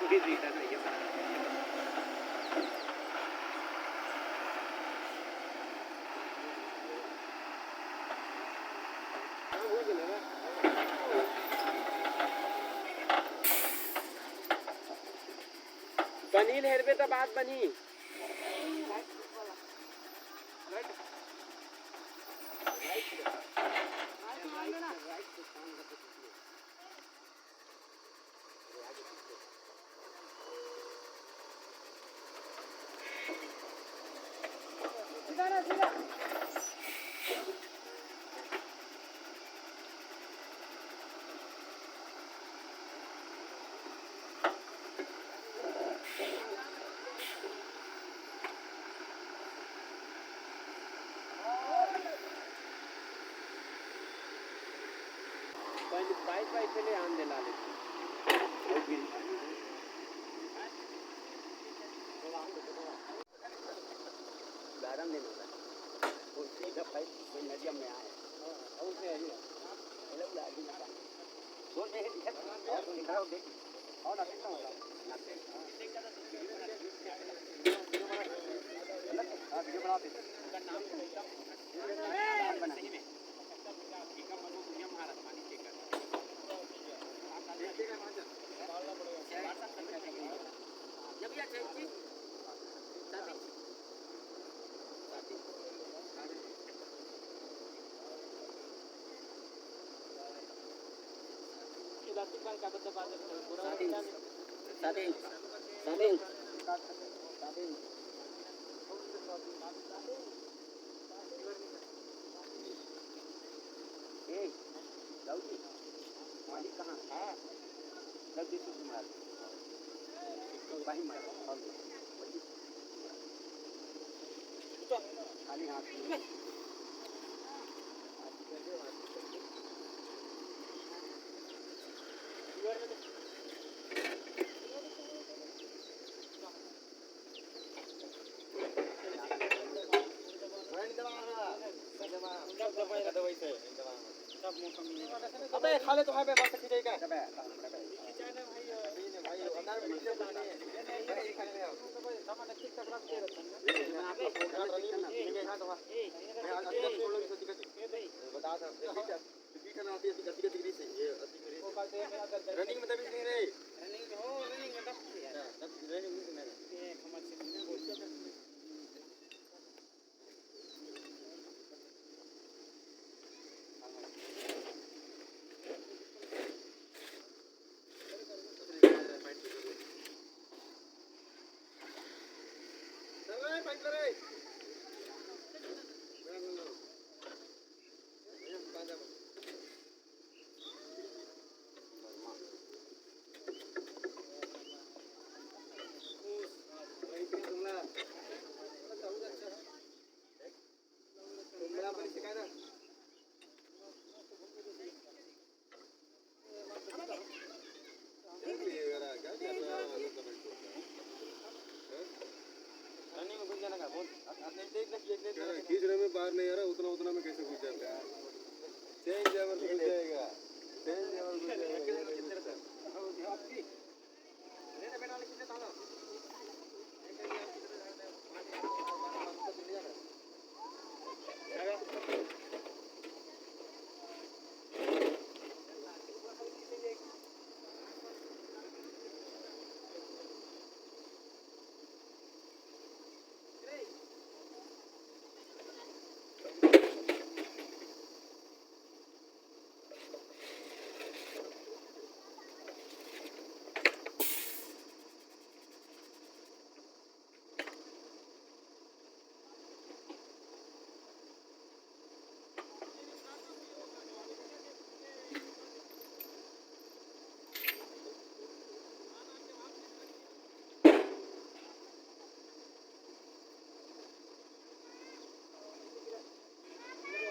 कोई रीजन नहीं है। बनी लहर पे तो बात बनी बाइक बाइक पे ले आन दिला लेते गरम नहीं होता और सीधा पाइप नदिया में आए और से है हेलो लागी ना बोल दे दिखाओ देख और ना कितना होगा हां वीडियो बनाते उसका नाम बना सही में ठीका मनो दुनिया महाराज पानी चेक कर देखिएगा ना जब ये चाहिए इलास्टिक बांध का बता बात पूरा सादे ए दाऊदी मालिक कहां है जल्दी से मार भाई मार तो खाली हाथ अबे खा ले तो है बे बस खींचेगा अबे खींचाना भाई भाई अंदर में वीडियो बनाने है ये खाने में सामान ठीक ठाक रख दे रखना अबे रनिंग में ठीक है हां तो मैं आज तक छोड़ लो सच्ची कच्ची बता था स्पीड ना आती है 80 डिग्री से ये 80 डिग्री वो कहते हैं रनिंग में तभी नहीं रे रनिंग हो रनिंग में तब यार तब रनिंग में मैंने ये कमर से ना बोलते हैं खींचने में बाहर नहीं आ रहा उतना में कैसे घुस जाता है चेंज जबर घुस जाएगा चेंज जबर घुस जाएगा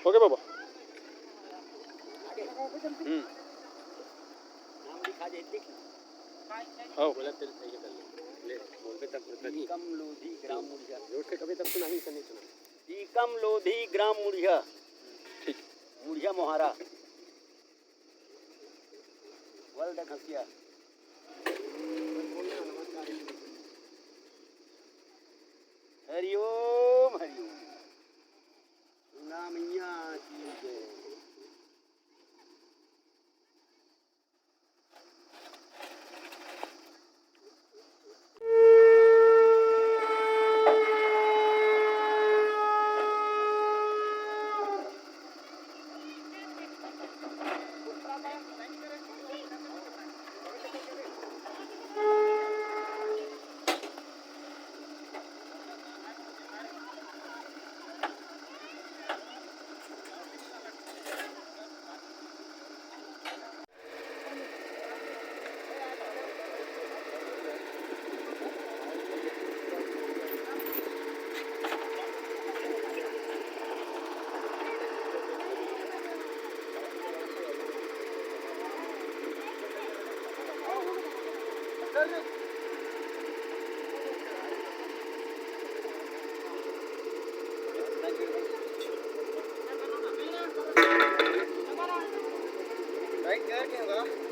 ओके बाबा नाम लिखा दे देख हाँ बोला तेरे सही कर ले बोल पे तक कम लोधी ग्राम मुड़िया रोड से कभी तक सुना ही नहीं सुना कम लोधी ग्राम मुड़िया ठीक मुड़िया मोहारा वर्ल्ड खसिया हरिओम हरिओम नाम यहाँ चीज है राइट क्या होगा